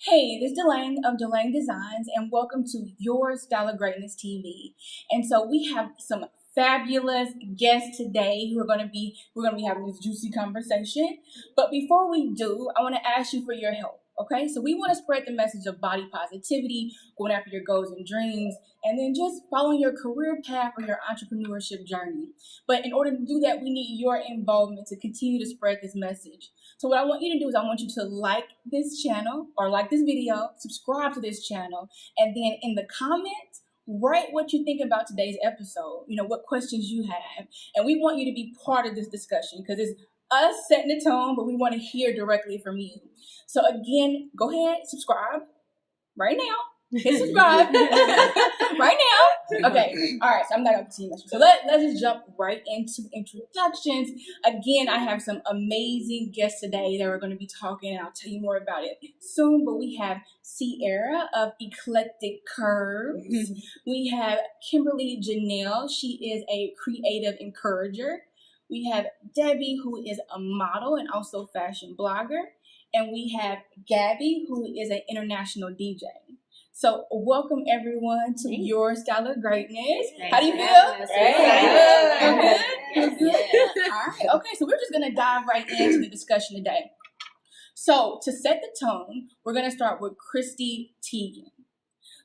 Hey, this is Dlang of Dlang Designs, and welcome to Your Style of Greatness TV. And so we have some fabulous guests today who are going to be having this juicy conversation. But before we do, I want to ask you for your help. Okay, so we want to spread the message of body positivity, going after your goals and dreams, and then just following your career path or your entrepreneurship journey. But in order to do that, we need your involvement to continue to spread this message. So what I want you to do is I want you to like this channel or like this video, subscribe to this channel, and then in the comments, write what you think about today's episode, what questions you have. And we want you to be part of this discussion because it's us setting the tone, but we want to hear directly from you. So again, go ahead, subscribe right now. Hit subscribe right now. Okay, all right, so I'm not going to continue much. So let's just jump right into introductions. Again, I have some amazing guests today that are going to be talking, and I'll tell you more about it soon. But we have Sierra of Eclectic Curves. We have Kimberly Janelle. She is a creative encourager. We have Debbie, who is a model and also fashion blogger. And we have Gabby, who is an international DJ. So welcome everyone to Your Style of Greatness. How do you feel? Good. All right. Okay, so we're just going to dive right into the discussion today. So to set the tone, we're going to start with Christy Teigen.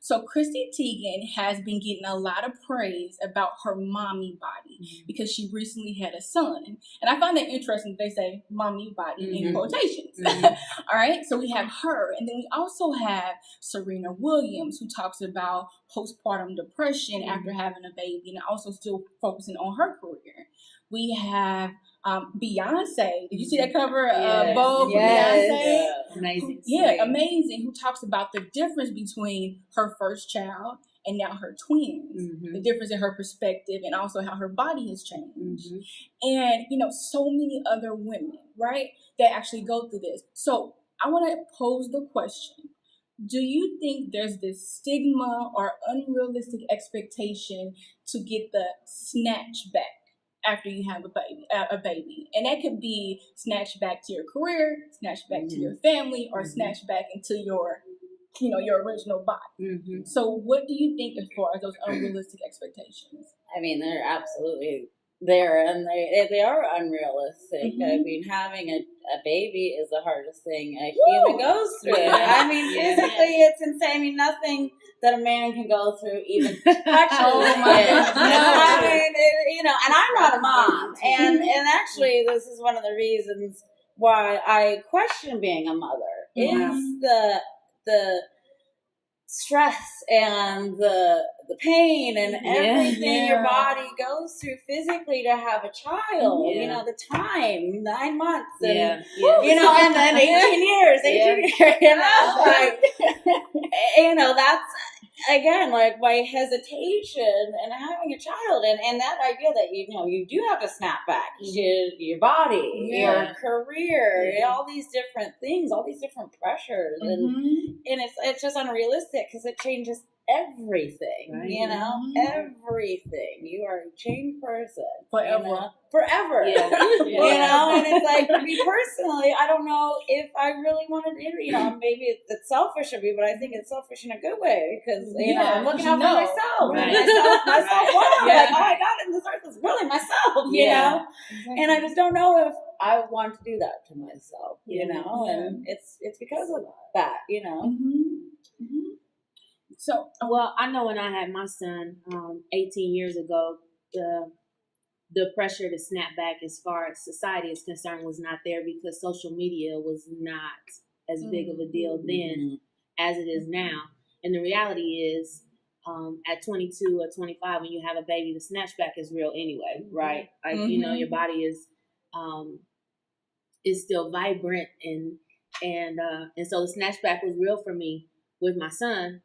So Christy Teigen has been getting a lot of praise about her mommy body because she recently had a son. And I find that interesting that they say mommy body in quotations. All right, so we have her. And then we also have Serena Williams, who talks about postpartum depression after having a baby and also still focusing on her career. We have Beyonce. Did you see that cover? Vogue for Beyonce? Amazing. Amazing. Who talks about the difference between her first child and now her twins. The difference in her perspective and also how her body has changed. And, so many other women, right, that actually go through this. So I want to pose the question. Do you think there's this stigma or unrealistic expectation to get the snatch back after you have a baby? And that could be snatched back to your career, snatched back to your family, or snatched back into your original body. So what do you think as far as those unrealistic expectations? I mean, they're absolutely there, and they are unrealistic. I mean, having a baby is the hardest thing a human goes through. I mean, physically, it's insane. I mean, nothing that a man can go through even touches. I mean, and I'm not a mom, and actually, this is one of the reasons why I question being a mother is the stress and the pain and everything your body goes through physically to have a child. The time, 9 months, and and then 18 years, that's again like my hesitation and having a child and that idea that you do have to snap back your body, your career, all these different things, all these different pressures, and it's just unrealistic because it changes everything, everything. You are a changed person forever. And it's like, for me personally, I don't know if I really wanted to, maybe it's selfish of me, but I think it's selfish in a good way because, I'm looking out for myself. Right. Myself, wow, like, oh my God, and this earth is really myself, Exactly. And I just don't know if I want to do that to myself, and it's because of that, So, well, I know when I had my son 18 years ago, the pressure to snap back as far as society is concerned was not there because social media was not as big of a deal then as it is now. And the reality is, at 22 or 25, when you have a baby, the snatchback is real anyway, right? Like, your body is still vibrant and so the snatchback was real for me with my son.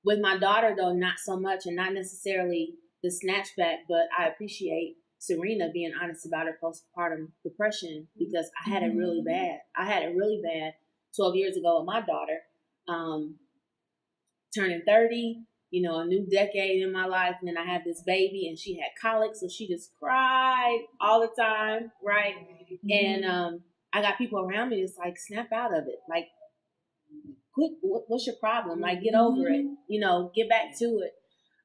With my daughter, though, not so much, and not necessarily the snatchback, but I appreciate Serena being honest about her postpartum depression because I had it really bad. I had it really bad 12 years ago with my daughter, turning 30, a new decade in my life, and then I had this baby, and she had colic, so she just cried all the time, right? And I got people around me that's like, snap out of it. Like, quit. What's your problem? Like, get over it. Get back to it.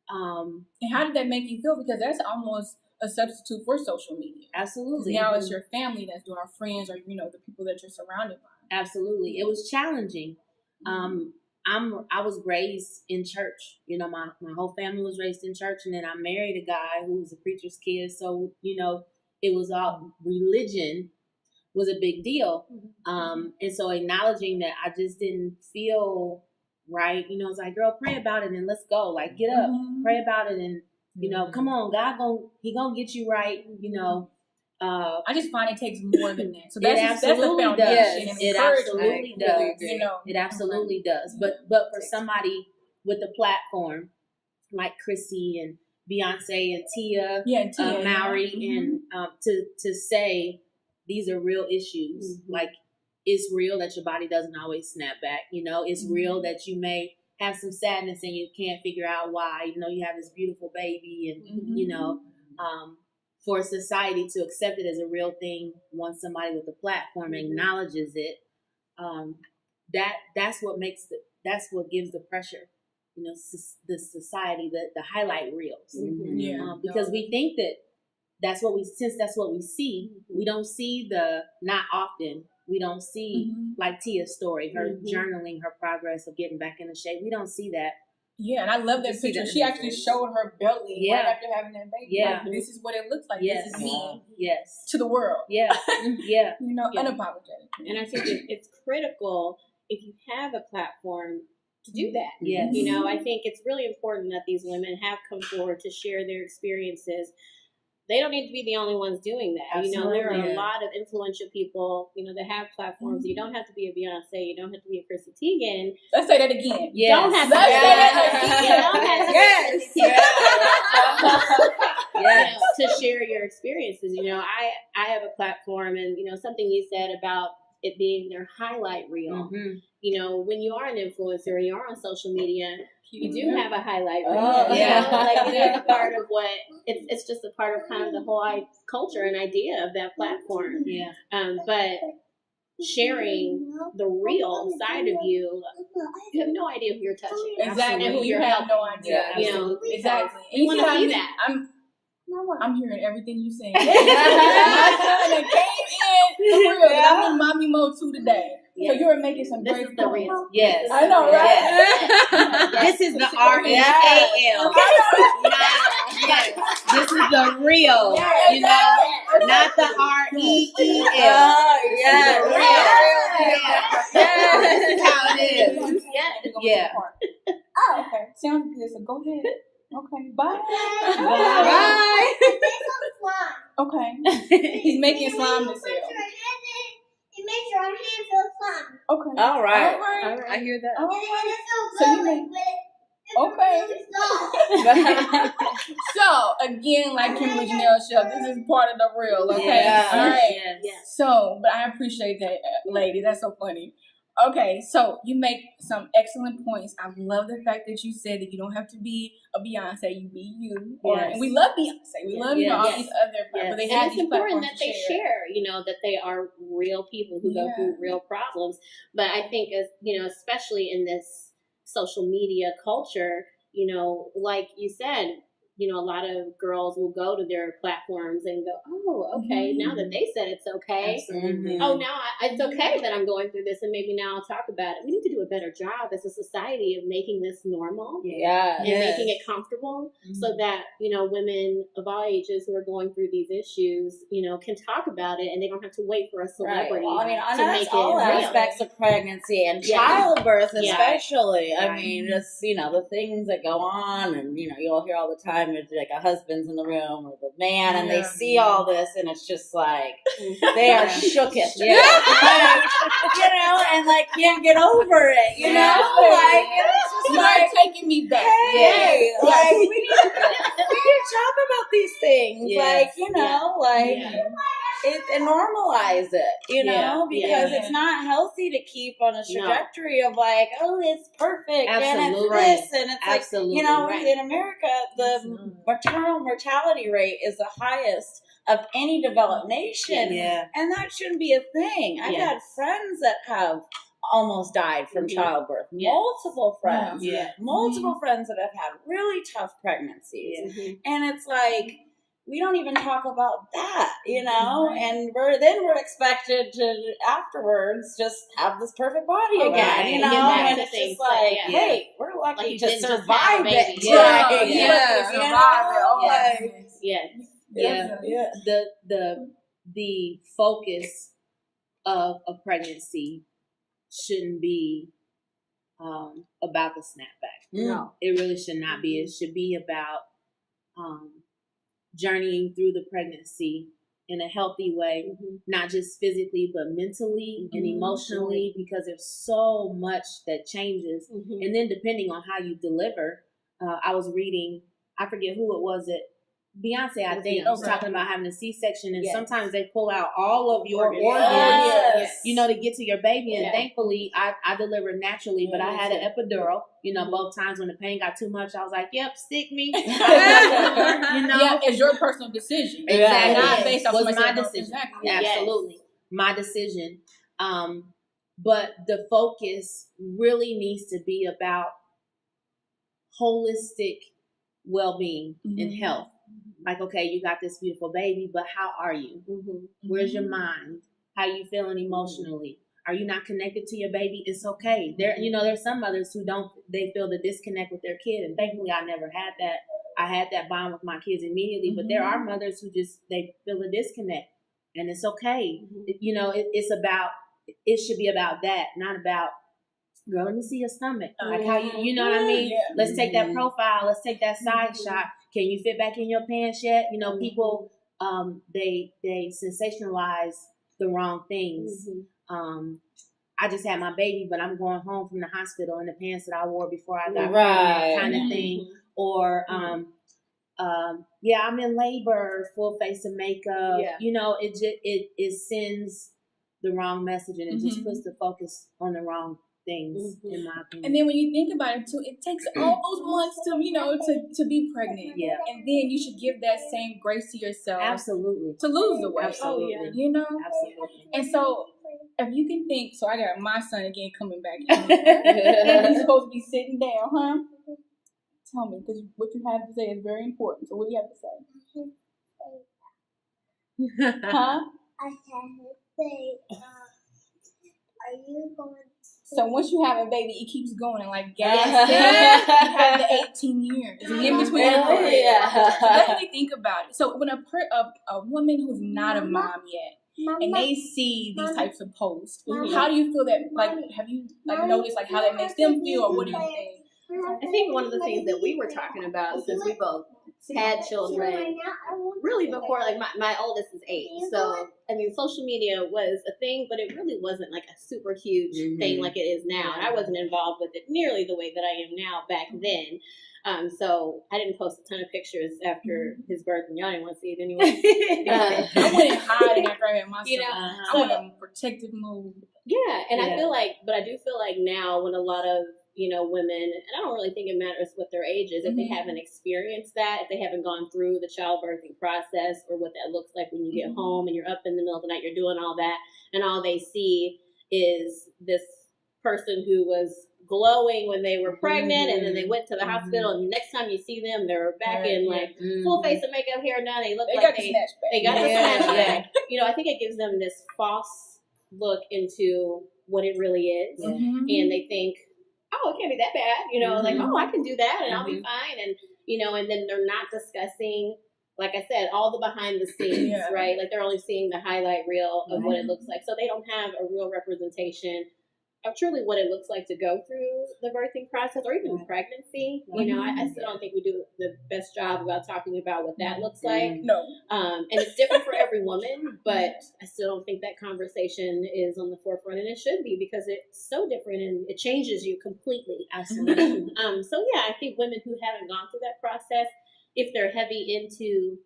And how did that make you feel? Because that's almost a substitute for social media. Absolutely. Now it's your family that's doing, our friends, or the people that you're surrounded by. Absolutely. It was challenging. I was raised in church. My whole family was raised in church, and then I married a guy who was a preacher's kid. So, it was all, religion was a big deal. And so acknowledging that I just didn't feel right, it's like, girl, pray about it and let's go. Like, get up, pray about it, and come on, He gonna get you right. I just find it takes more than that. So that's the foundation. Does. It absolutely does. It absolutely does. But for somebody with a platform like Chrissy and Beyonce and Tia, Maury, and to say these are real issues. Like, it's real that your body doesn't always snap back. It's real that you may have some sadness and you can't figure out why. You have this beautiful baby, and for society to accept it as a real thing once somebody with a platform acknowledges it, that's what gives the pressure. The society, the highlight reels. Because we think that's what we see. We don't see not often. We don't see like Tia's story, her journaling, her progress of getting back into shape. We don't see that. Yeah, and I love that picture. She actually showed her belly right after having that baby. Yeah. Like, this is what it looks like. Yes. This is me. Yes. To the world. Yeah. Yeah. Unapologetic. And I think it's critical if you have a platform to do that. Yes. I think it's really important that these women have come forward to share their experiences. They don't need to be the only ones doing that. Absolutely. There are a lot of influential people, that have platforms. You don't have to be a Beyonce. You don't have to be a Chrissy Teigen. Let's say that again. Yes. Don't have to Let's say that again. You don't have to be yes. To share your experiences. I have a platform, and something you said about it being their highlight reel. When you are an influencer and you're on social media, you do have a highlight reel. It's part of what it's just a part of kind of the whole culture and idea of that platform. Yeah. But sharing the real side of you have no idea who you're touching. Exactly. And who You you're have helping. no idea. Exactly. You want to see that. I'm hearing everything you saying. My son that came in for real. I'm in mommy mode too today. So you were making some great points. Yes. I know, right? Yes. This is the REAL. Yes. This is the real. Not the REEL. Yes. This is how it is. Yeah. Oh, okay. Sounds good. So go ahead. Okay. Bye. Bye. Okay. He's making slime to sell. It makes your hand feel slimy. Okay. All right. I hear that. All And right. it So feels you good. Okay. So again, like Kimberly Janelle said, this is part of the real. Okay. Yeah. All right. Yes. So, but I appreciate that, lady. That's so funny. Okay, so you make some excellent points. I love the fact that you said that you don't have to be a Beyonce, you be you. Yes. And we love Beyonce. We love all these other but they have And it's these important platforms that they to share, that they are real people who go through real problems. But I think, especially in this social media culture, like you said, a lot of girls will go to their platforms and go, oh, okay, now that they said it's okay. Absolutely. Oh, now it's okay that I'm going through this, and maybe now I'll talk about it. We need to do a better job as a society of making this normal and making it comfortable so that, women of all ages who are going through these issues, can talk about it, and they don't have to wait for a celebrity to make it all real. Aspects of pregnancy and childbirth especially. I mean, just, the things that go on, and, you'll hear all the time, it's like a husband's in the room or the man, and they see all this, and it's just like, they are shooketh. And like can't get over it, like it's just like taking me back. Hey, like we need to talk about these things, like it and normalize it, because it's not healthy to keep on a trajectory of like, oh, it's perfect and it's this and it's like, in America the maternal mortality rate is the highest of any developed nation, and that shouldn't be a thing. I've had friends that have almost died from childbirth. Yeah. Multiple friends. Yeah. Multiple friends that have had really tough pregnancies. And it's like, we don't even talk about that, you know, and we're expected to afterwards just have this perfect body again, you know, and it's just like, hey, we're lucky to survive it. The focus of a pregnancy shouldn't be about the snapback. No, it really should not be. It should be about journeying through the pregnancy in a healthy way, not just physically, but mentally and emotionally, because there's so much that changes. And then depending on how you deliver, I was reading, I forget who it was, Beyonce, I think, was talking about having a C-section, and sometimes they pull out all of your organs, you know, to get to your baby. And thankfully, I delivered naturally, but I had an epidural. You know, both times when the pain got too much, I was like, "Yep, stick me." You know, it's your personal decision. Exactly, not based off was my my decision. Exactly. Absolutely, my decision. But the focus really needs to be about holistic well-being and health. Like, okay, you got this beautiful baby, but how are you? Where's your mind? How you feeling emotionally? Are you not connected to your baby? It's okay. There's some mothers who they feel the disconnect with their kid, and thankfully I never had that. I had that bond with my kids immediately, but there are mothers who they feel a disconnect, and it's okay. It should be about that, not about, girl, let me see your stomach. Like how you know what I mean? Yeah. Let's take that profile. Let's take that side shot. Can you fit back in your pants yet? You know, people, they sensationalize the wrong things. I just had my baby, but I'm going home from the hospital in the pants that I wore before I got pregnant, kind of thing. Or, I'm in labor, full face of makeup. Yeah. You know, it sends the wrong message, and it just puts the focus on the wrong things, in my opinion. And then when you think about it too, it takes all those months to be pregnant. Yeah. And then you should give that same grace to yourself. Absolutely. To lose the weight. Absolutely. You know? Absolutely. And so if you can think, so I got my son again coming back in. He's supposed to be sitting down, huh? Tell me, because what you have to say is very important. So what do you have to say? Huh? I have to say, are you going to... So once you have a baby, it keeps going. And like Gab said, you have the 18 years. And in between let me think about it. So when a woman who's not a mom yet, and they see these types of posts, how do you feel that, like, have you noticed like how that makes them feel, or what do you think? I think one of the things that we were talking about, since we both had children, really before, like my oldest is 8, so I mean social media was a thing, but it really wasn't like a super huge thing like it is now, and I wasn't involved with it nearly the way that I am now back then. So I didn't post a ton of pictures after his birth, and y'all didn't want to see it anyway. I went hiding after I had my son. You know, I went in protective mode. Yeah, and I feel like now when a lot of women, and I don't really think it matters what their age is, if they haven't experienced that, if they haven't gone through the childbirthing process, or what that looks like when you get home and you're up in the middle of the night, you're doing all that, and all they see is this person who was glowing when they were pregnant, and then they went to the hospital, and the next time you see them, they're back in like full face of makeup, hair done, they look like they got the snatchback. I think it gives them this false look into what it really is, and they think, oh, it can't be that bad, like, oh, I can do that and I'll be fine. And, and then they're not discussing, like I said, all the behind the scenes, right? Like they're only seeing the highlight reel of what it looks like. So they don't have a real representation of truly what it looks like to go through the birthing process, or even pregnancy. I still don't think we do the best job about talking about what that looks like. No. And it's different for every woman, but I still don't think that conversation is on the forefront, and it should be, because it's so different and it changes you completely. Absolutely. So yeah, I think women who haven't gone through that process, if they're heavy into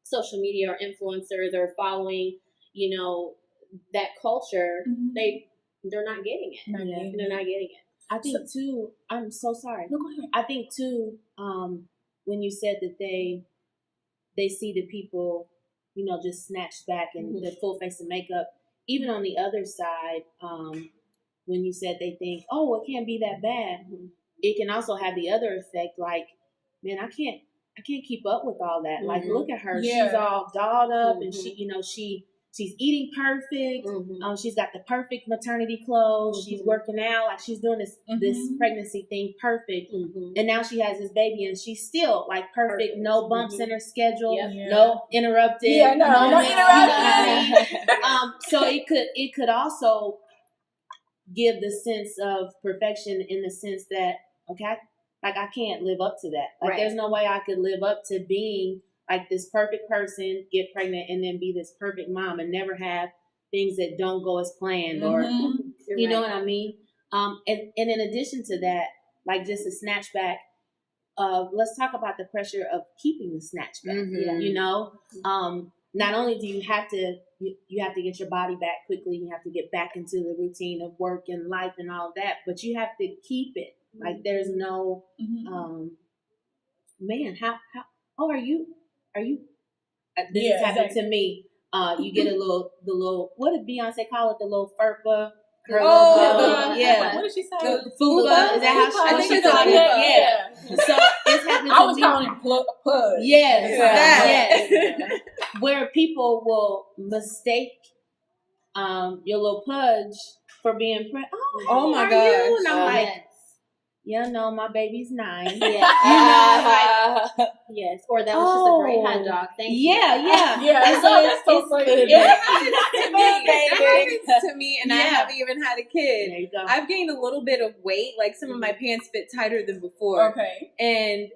social media or influencers or following, that culture, they're not getting it. They're not getting it. I think too, I'm so sorry. No, go ahead. I think too, when you said that they see the people, just snatched back and the full face of makeup, even on the other side, when you said they think, oh, it can't be that bad. It can also have the other effect, like, man, I can't keep up with all that. Like, look at her. Yeah. She's all dolled up and she's eating perfect. She's got the perfect maternity clothes. She's working out. Like, she's doing this pregnancy thing perfect. And now she has this baby and she's still like perfect. No bumps in her schedule. No interrupted. Yeah, no interrupted. So it could also give the sense of perfection in the sense that, okay, like I can't live up to that. Like there's no way I could live up to being like this perfect person, get pregnant, and then be this perfect mom and never have things that don't go as planned or, you know what I mean? And in addition to that, like just a snatch back, let's talk about the pressure of keeping the snatch back. You know, not only do you have to get your body back quickly, you have to get back into the routine of work and life and all that, but you have to keep it. Like there's no, man, how, are you, this has happened to me. You get the little, what did Beyonce call it? The little FERPA. What did she say? Fupa. Is that how she called it? Yeah. So it's happening to me. I was calling it pud. Yes. Where people will mistake your little pudge for being pregnant. Oh my gosh. gosh. And I'm like, yeah, no, my baby's 9. Yes. Yes. Or that was just a great hot dog. Thank you. Yeah. And so that's so funny. It happens to me, and I haven't even had a kid. There you go. I've gained a little bit of weight. Like some of my pants fit tighter than before. Okay. And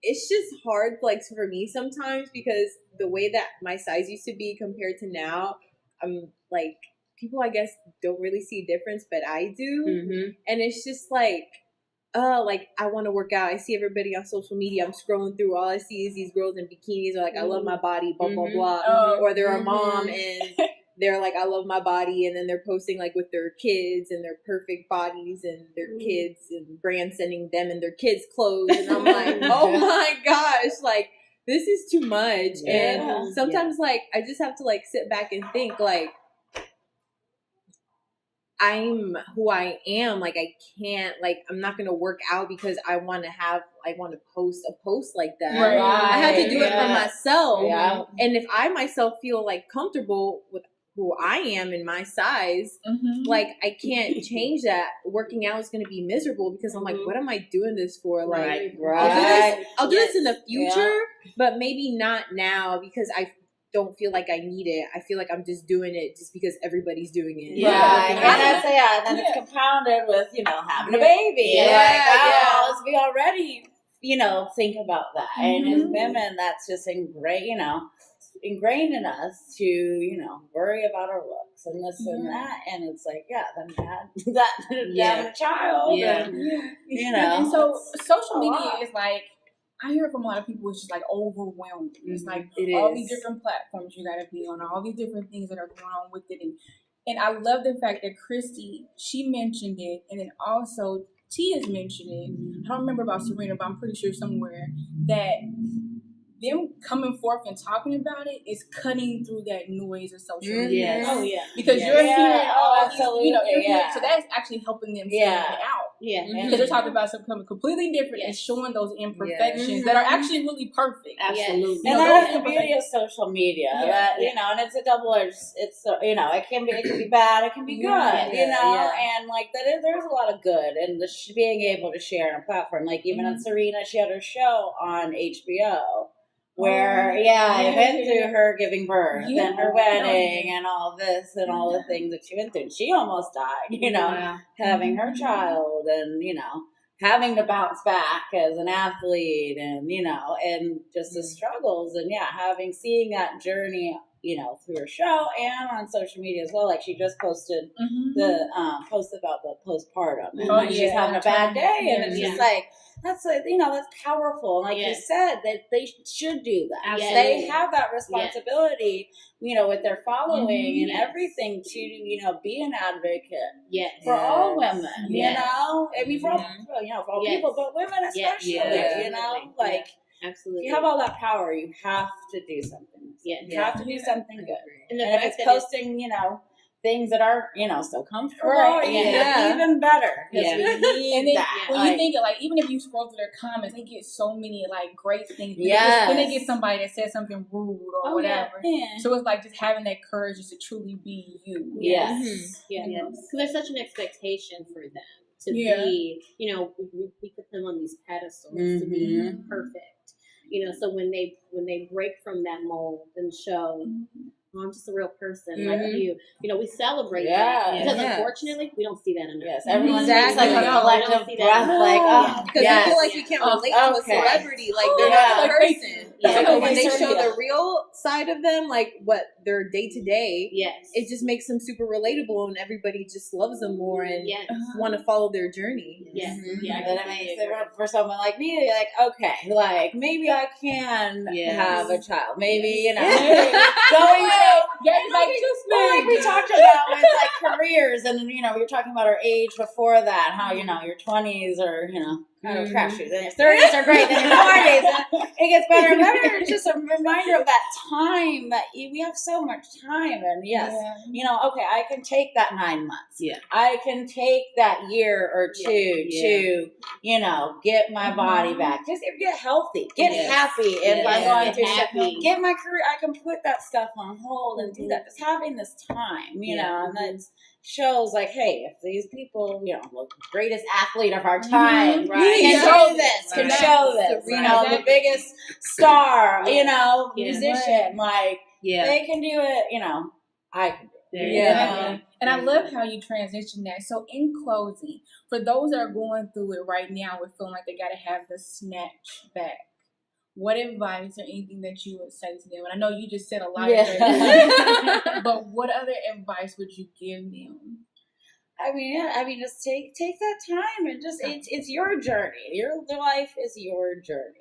it's just hard, like for me sometimes, because the way that my size used to be compared to now, I'm like, people I guess don't really see a difference, but I do. And it's just like I want to work out. I see everybody on social media. I'm scrolling through. All I see is these girls in bikinis are like, I love my body, blah, blah, blah. Or they're a mom and they're like, I love my body. And then they're posting like with their kids and their perfect bodies and their kids and brands sending them and their kids' clothes. And I'm like, oh my gosh, like this is too much. And sometimes like I just have to like sit back and think like, I'm who I am. Like I can't, like I'm not gonna work out because I want to post a post like that. Right. I have to do it for myself. Yeah. And if I myself feel like comfortable with who I am in my size, like I can't change that. Working out is gonna be miserable because I'm like, what am I doing this for? Like I'll do this in the future, but maybe not now because I don't feel like I need it. I feel like I'm just doing it just because everybody's doing it. And then it's compounded with, having a baby. Let's be already, think about that. And as women, that's just ingrained in us to, worry about our looks and this and that. And it's like, that child. And so social media is like, I hear from a lot of people, it's just like overwhelming. It's like all these different platforms you got to be on, all these different things that are going on with it. And I love the fact that Christy, she mentioned it, and then also Tia's mentioned it. I don't remember about Serena, but I'm pretty sure somewhere that them coming forth and talking about it is cutting through that noise of social media. Yes. Oh, yeah. Because you're hearing all these, absolutely, so that's actually helping them stand out. Yeah. Because they're talking about something completely different and showing those imperfections that are actually really perfect. Absolutely. And that's the beauty of social media. That, and it's a double-edged, it can be bad, it can be good, and like there's a lot of good and being able to share on a platform. Like even on Serena, she had her show on HBO. Where, I went through her giving birth and her wedding and all this and all the things that she went through. She almost died, having her child and, having to bounce back as an athlete and, and just the struggles and, seeing that journey, through her show and on social media as well. Like she just posted the post about the postpartum and she's having a bad day and it's just like, that's that's powerful. And like you said, that they should do that. They have that responsibility, with their following and everything to, be an advocate for all women, I mean, for all people, but women especially, like, absolutely. You have all that power. You have to do something. You have to do something good. And if it's posting, things that are, so comfortable. Right, Yeah. Even better. Yeah. We need And then that. when you think of, like, even if you scroll through their comments, they get so many, like, great things. Then they get somebody that says something rude or whatever. Yeah. So it's like just having that courage just to truly be you. Yes. Yeah. Yes. Because there's such an expectation for them to Yeah. be, we put them on these pedestals to be perfect. So when they break from that mold and show, I'm just a real person like you. We celebrate that because unfortunately we don't see that enough. Yes, everyone Exactly. takes like a We don't collective see breath, that. like, oh, Because I feel like you can't relate to a celebrity. Like, they're not a person. Yeah. So when they show the real side of them, like what their day to day, Yes. it just makes them super relatable, and everybody just loves them more and Yes. want to follow their journey. Yes. Yeah, then it makes it for someone like me, like, okay, like maybe I can have a child. Maybe, going like we talked about with like careers, and we were talking about our age before that, how your 20s are kind of trashy, then your 30s are great, then your 40s it gets better and better. It's just a reminder of that time that we have so much time, and okay, I can take that 9 months. Yeah. I can take that year or two to get my body back, just get healthy, get happy. If I'm going through happy, get my career, I can put that stuff on hold and do that. Just having this time, and that shows like, hey, if these people, the greatest athlete of our time, can show this, the biggest star, musician, like they can do it, I can do it. And I love how you transition that. So in closing, for those that are going through it right now with feeling like they got to have the snatch back, what advice or anything that you would say to them? And I know you just said a lot of it, but what other advice would you give them? I mean, just take that time and just it's your journey. Your life is your journey.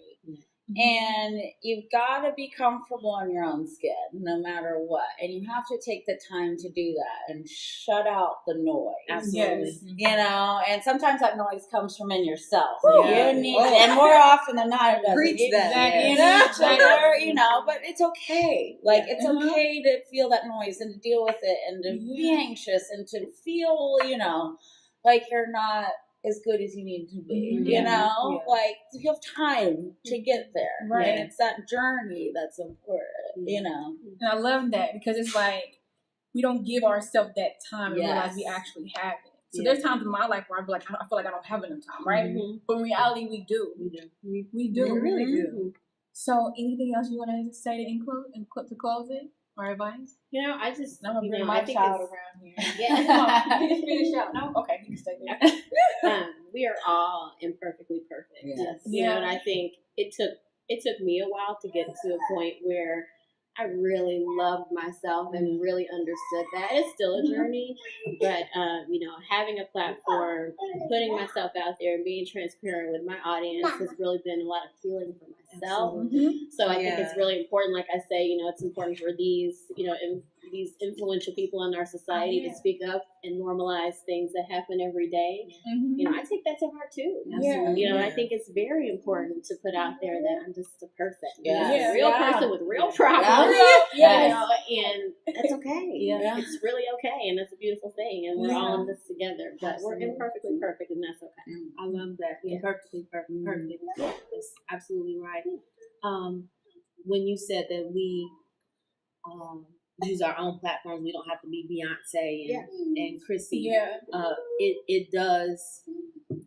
And you've got to be comfortable in your own skin, no matter what. And you have to take the time to do that and shut out the noise. Absolutely. And sometimes that noise comes from in yourself. Yeah. You need, and more often than not, it doesn't. Preach that. You need each other, but it's okay. Like, it's okay to feel that noise and to deal with it and to be anxious and to feel, like you're not as good as you need to be, like you have time to get there. Right. And it's that journey that's important, And I love that because it's like we don't give ourselves that time and realize we actually have it. So there's times in my life where I feel like I don't have enough time, right? But in reality, we do. We do. We really do. So anything else you want to say to close it? Or advice? I just I'm gonna bring my child around here. Yeah. You just finish out. No, okay, you can stay there. We are all imperfectly perfect. Yes. And I think it took me a while to get to a point where I really loved myself and really understood that. It's still a journey, but having a platform, putting myself out there, and being transparent with my audience has really been a lot of healing for myself. So I think it's really important. Like I say, it's important for these, these influential people in our society to speak up and normalize things that happen every day. I take that to heart too. I think it's very important to put out there that I'm just a person, a real person with real problems. And that's okay. It's really okay, and that's a beautiful thing. And we're all in this together, but we're imperfectly perfect, and that's okay. I love that. Imperfectly perfect. That's absolutely right. When you said that we use our own platforms, we don't have to be Beyonce and Chrissy.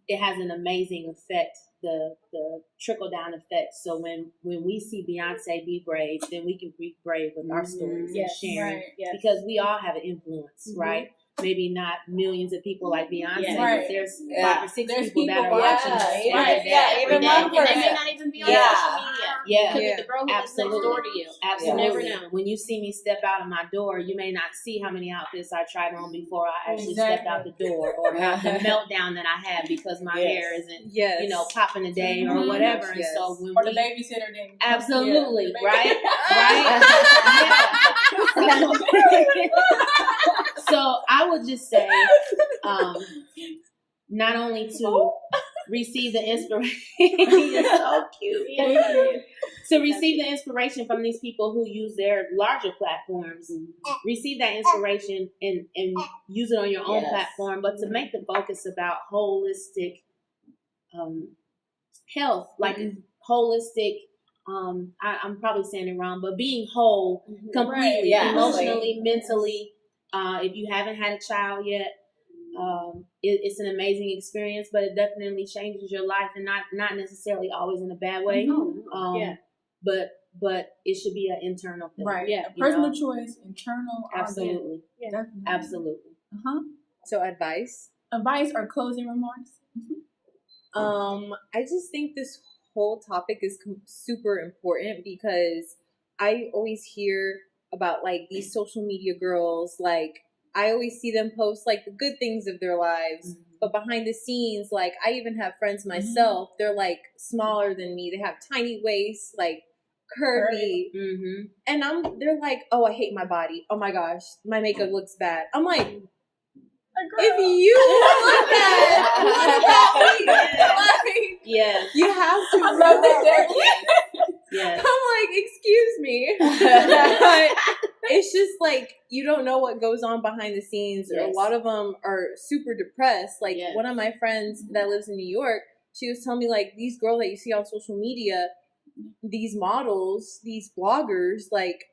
It has an amazing effect, the trickle down effect. So when we see Beyonce be brave, then we can be brave with our stories and sharing, because we all have an influence, right? Maybe not millions of people like Beyonce, but there's 5 or 6 people that are watching us. Even one person. And they may not even be on social media. Could be the girl who lives next door to you. Absolutely. You never know. When you see me step out of my door, you may not see how many outfits I tried on before I actually stepped out the door, or the meltdown that I had because my hair isn't, popping a day or whatever. And so when or the babysitter didn't. Absolutely, right? So I would just say, not only to receive the inspiration. You're so cute. To receive the inspiration from these people who use their larger platforms, receive that inspiration and use it on your own platform, but to make the focus about holistic health, like holistic, I'm probably saying it wrong, but being whole completely, emotionally, mentally. If you haven't had a child yet, it's an amazing experience, but it definitely changes your life, and not necessarily always in a bad way. But it should be an internal thing. Right. Yeah. A personal choice, internal. Absolutely. Absolutely. So advice or closing remarks? I just think this whole topic is super important because I always hear about like these social media girls, like I always see them post like the good things of their lives, but behind the scenes, like I even have friends myself, they're like smaller than me, they have tiny waists, like curvy, and they're like, oh, I hate my body, oh my gosh, my makeup looks bad. I'm like, if you look bad, what about me? Like, you have to love that. I'm like, excuse me. But it's just like, you don't know what goes on behind the scenes. A lot of them are super depressed. Like one of my friends that lives in New York, she was telling me like, these girls that you see on social media, these models, these bloggers, like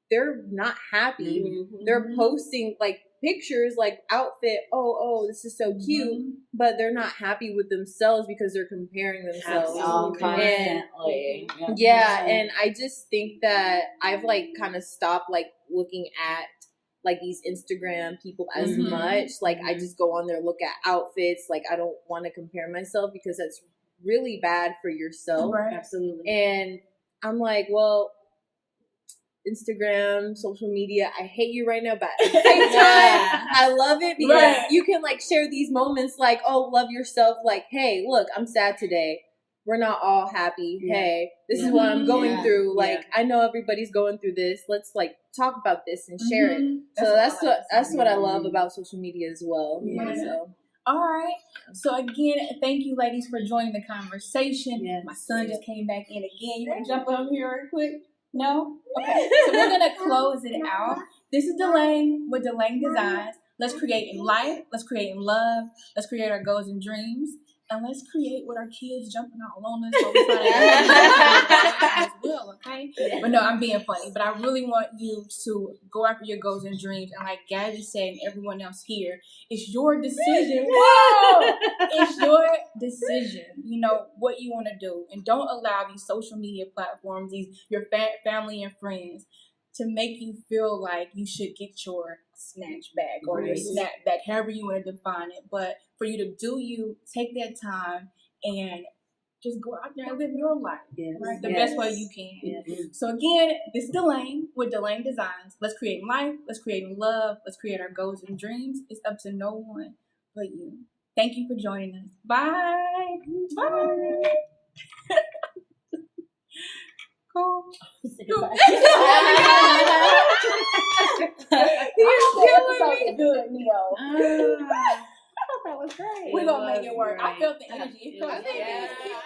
they're not happy. They're posting like pictures, like outfit, oh, this is so cute, but they're not happy with themselves because they're comparing themselves. Constantly. And I just think that I've like kind of stopped like looking at like these Instagram people as much. Like I just go on there, look at outfits. Like I don't want to compare myself because that's really bad for yourself. Right. Absolutely. And I'm like, well, Instagram, social media, I hate you right now, but at the same time, I love it because you can like share these moments like, oh, love yourself. Like, hey, look, I'm sad today. We're not all happy. Hey, this is what I'm going through. Like, I know everybody's going through this. Let's like talk about this and share it. So that's what I love about social media as well. So. All right. So again, thank you, ladies, for joining the conversation. My son just came back in again. You want to jump up here real quick? No? Okay. So we're going to close it out. This is Dlang with Dlang Designs. Let's create in life. Let's create in love. Let's create our goals and dreams. And let's create with our kids jumping all on us. So we as well, okay? But no, I'm being funny. But I really want you to go after your goals and dreams. And like Gabby said and everyone else here, it's your decision. Whoa! It's your decision, you know, what you want to do. And don't allow these social media platforms, your family and friends, to make you feel like you should get your snatch back or your snap back, however you want to define it. But for you to do you, take that time and just go out there and live your life, right? The best way you can. So again, this is Dlang with Dlang Designs. Let's create in life. Let's create in love. Let's create our goals and dreams. It's up to no one but you. Thank you for joining us. Bye. Bye. Cool. You're killing me. Good, Neo. I thought that was great. We're gonna make it work. I felt the energy. I think it was cute.